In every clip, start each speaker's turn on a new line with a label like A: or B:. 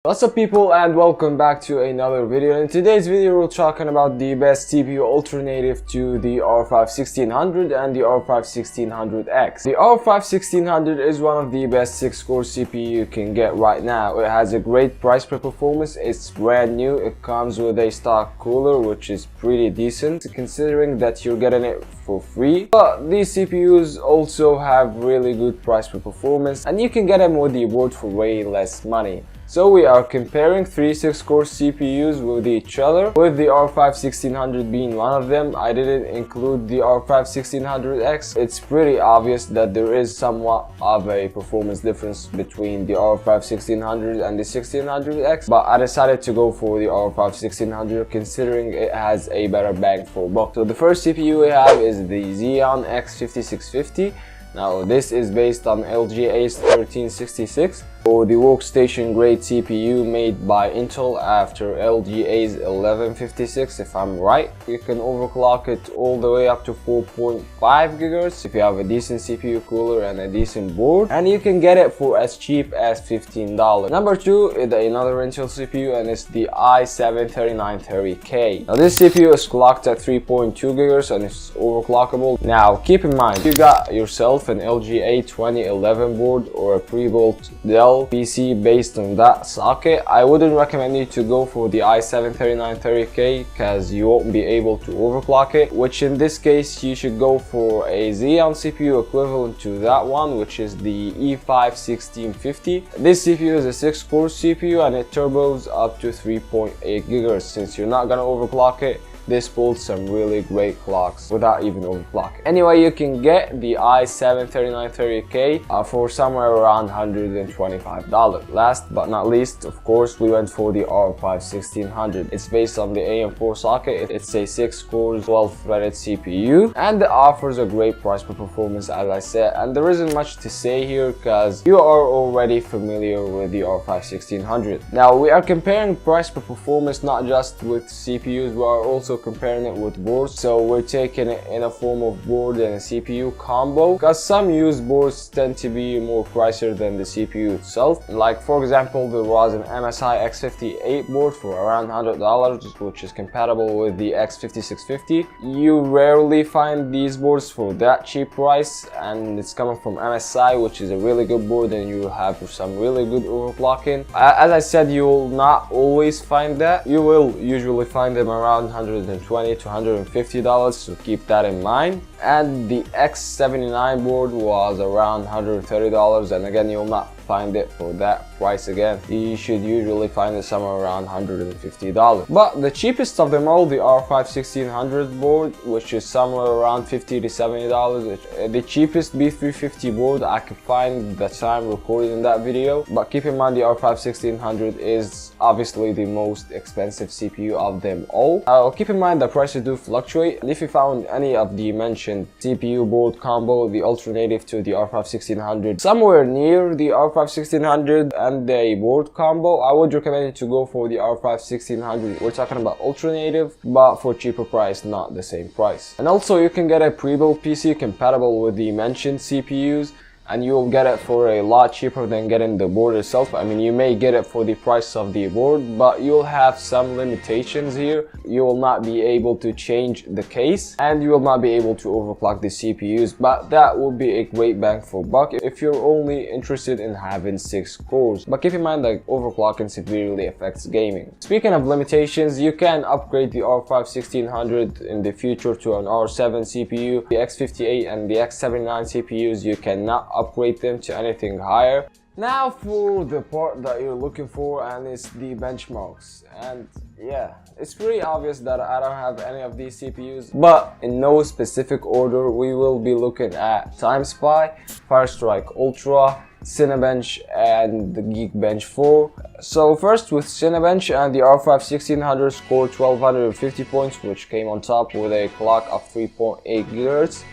A: What's up people, and welcome back to another video. In today's video we're talking about the best CPU alternative to the R5 1600 and the R5 1600X. The R5 1600 is one of the best 6-core CPU you can get right now. It has a great price per performance, it's brand new, it comes with a stock cooler which is pretty decent considering that you're getting it for free. But these CPUs also have really good price per performance and you can get them with the board for way less money. So we are comparing 3 6-core CPUs with each other, with the R5 1600 being one of them. I didn't include the R5 1600X. It's pretty obvious that there is somewhat of a performance difference between the R5 1600 and the 1600X, but I decided to go for the R5 1600 considering it has a better bang for buck. So the first CPU we have is the Xeon X5650. Now this is based on LGA's 1366, or the workstation grade CPU made by Intel after LGA's 1156 if I'm right. You can overclock it all the way up to 4.5 GHz if you have a decent CPU cooler and a decent board, and you can get it for as cheap as $15. Number 2 is another Intel CPU, and it's the i7-3930K. Now this CPU is clocked at 3.2 GHz and it's overclockable. Now keep in mind, if you got yourself an LGA 2011 board or a pre-built Dell PC based on that socket, I wouldn't recommend you to go for the i7-3930K because you won't be able to overclock it, which in this case you should go for a Xeon CPU equivalent to that one, which is the E5-1650. This CPU is a 6-core CPU and it turbos up to 3.8 GHz. Since you're not gonna overclock it, this pulls some really great clocks without even overclocking. Anyway, you can get the i7-3930K for somewhere around $125. Last but not least, of course, we went for the R5 1600. It's based on the AM4 socket. It's a 6-core 12-threaded CPU and it offers a great price per performance, as I said, and there isn't much to say here because you are already familiar with the R5 1600. Now we are comparing price per performance not just with CPUs, we are also comparing it with boards. So we're taking it in a form of board and a CPU combo, because some used boards tend to be more pricier than the CPU itself. Like for example, the Ryzen MSI X58 board for around $100, which is compatible with the X5650. You rarely find these boards for that cheap price, and it's coming from MSI, which is a really good board, and you will have some really good overclocking. As I said, you will not always find that. You will usually find them around $120 to $150, so keep that in mind. And the X79 board was around $130, and again, you'll not find it for that price again. You should usually find it somewhere around $150. But the cheapest of them all, the R5 1600 board, which is somewhere around $50 to $70. The cheapest B350 board I could find the time recording that video. But keep in mind, the R5 1600 is obviously the most expensive CPU of them all. Keep in mind that prices do fluctuate, and if you found any of the mentioned CPU board combo, the alternative to the R5 1600, somewhere near the R5 1600 and a board combo, I would recommend you to go for the R5 1600. We're talking about alternative, but for cheaper price, not the same price. And also you can get a pre-built PC compatible with the mentioned CPUs, and you will get it for a lot cheaper than getting the board itself. I mean, you may get it for the price of the board, but you'll have some limitations here. You will not be able to change the case, and you will not be able to overclock the CPUs, but that will be a great bang for buck if you're only interested in having 6 cores. But keep in mind that overclocking severely affects gaming. Speaking of limitations, you can upgrade the R5 1600 in the future to an R7 CPU. The X58 and the X79 CPUs, you cannot upgrade them to anything higher. Now for the part that you're looking for, and it's the benchmarks. And yeah, it's pretty obvious that I don't have any of these CPUs, but in no specific order, we will be looking at TimeSpy, Firestrike Ultra, Cinebench, and the Geekbench 4. So first with Cinebench, and the R5 1600 scored 1250 points, which came on top with a clock of 3.8 GHz.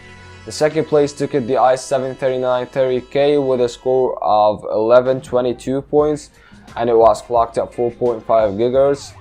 A: The second place took it the i7-3930K with a score of 1122 points, and it was clocked at 4.5 GHz.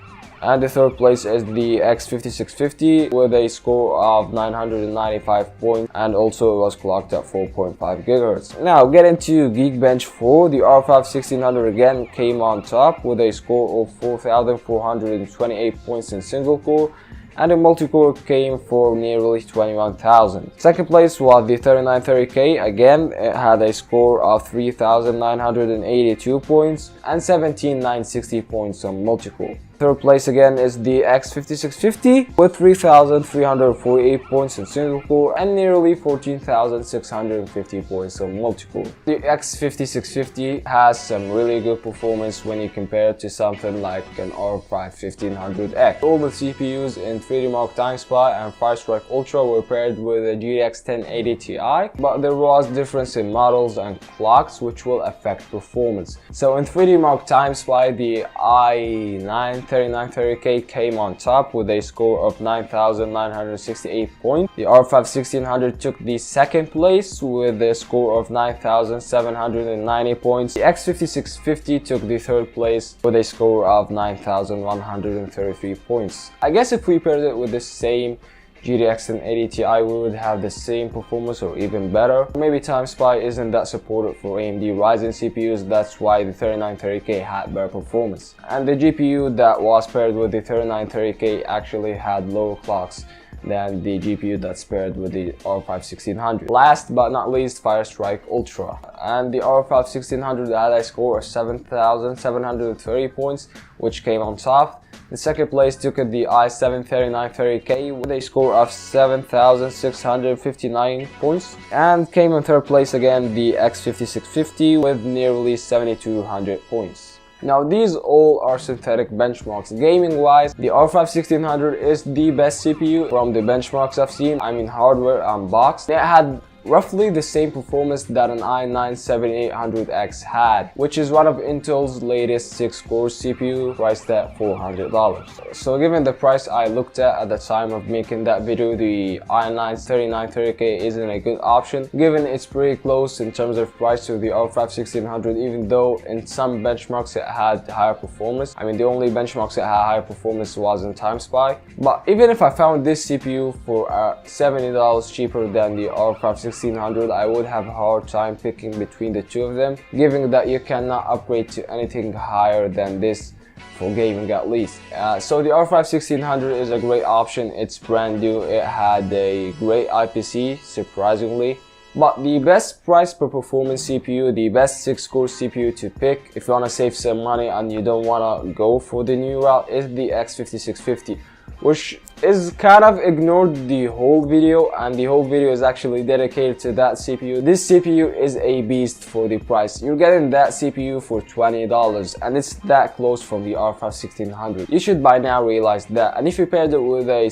A: And the third place is the X5650 with a score of 995 points, and also it was clocked at 4.5 GHz. Now getting to Geekbench 4, the R5 1600 again came on top with a score of 4,428 points in single core, and the multi-core came for nearly 21,000. Second place was the 3930K. Again, it had a score of 3,982 points and 17,960 points on multi-core. Third place again is the X5650 with 3,348 points in single core and nearly 14,650 points on multi-core. The X5650 has some really good performance when you compare it to something like an R5 1500X. All the CPUs in 3D Mark Time Spy and Firestrike Ultra were paired with a GTX 1080 Ti, but there was difference in models and clocks which will affect performance. So in 3D Mark Time Spy, the i9 3930K came on top with a score of 9,968 points. The R5 1600 took the second place with a score of 9,790 points. The X5650 took the third place with a score of 9,133 points. I guess if we paired it with the same GTX 1080 Ti, we would have the same performance or even better. Maybe Time Spy isn't that supported for AMD Ryzen CPUs, that's why the 3930K had better performance. And the GPU that was paired with the 3930K actually had lower clocks than the GPU that's paired with the R5 1600. Last but not least, Firestrike Ultra. And the R5 1600 had a score of 7,730 points, which came on top. In second place took it the i7 3930K with a score of 7,659 points, and came in third place again the X5650 with nearly 7,200 points. Now these all are synthetic benchmarks. Gaming wise, the R5 1600 is the best CPU from the benchmarks I've seen. I mean hardware and box. It had roughly the same performance that an i9 7800X had, which is one of Intel's latest 6-core CPU priced at $400. So given the price I looked at the time of making that video, the i9 3930K isn't a good option, given it's pretty close in terms of price to the R5 1600, even though in some benchmarks it had higher performance. I mean, the only benchmarks that had higher performance was in Time Spy. But even if I found this CPU for $70 cheaper than the R5 1600, I would have a hard time picking between the two of them, given that you cannot upgrade to anything higher than this for gaming at least. So the R5 1600 is a great option. It's brand new, it had a great IPC surprisingly. But the best price per performance CPU, the best 6-core CPU to pick if you want to save some money and you don't want to go for the new route, is the X5650, which is kind of ignored the whole video, and the whole video is actually dedicated to that CPU. This CPU is a beast for the price. You're getting that CPU for $20 and it's that close from the R5 1600. You should by now realize that, and if you paired it with a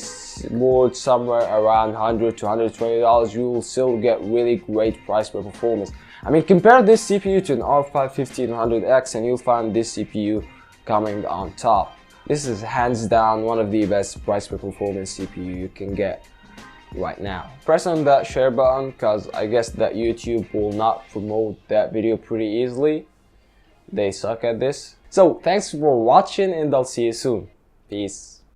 A: board somewhere around $100 to $120, you will still get really great price per performance. I mean, compare this CPU to an R5 1500X and you'll find this CPU coming on top. This is hands down one of the best price per performance CPU you can get right now. Press on that share button because I guess that YouTube will not promote that video pretty easily. They suck at this. So thanks for watching and I'll see you soon. Peace.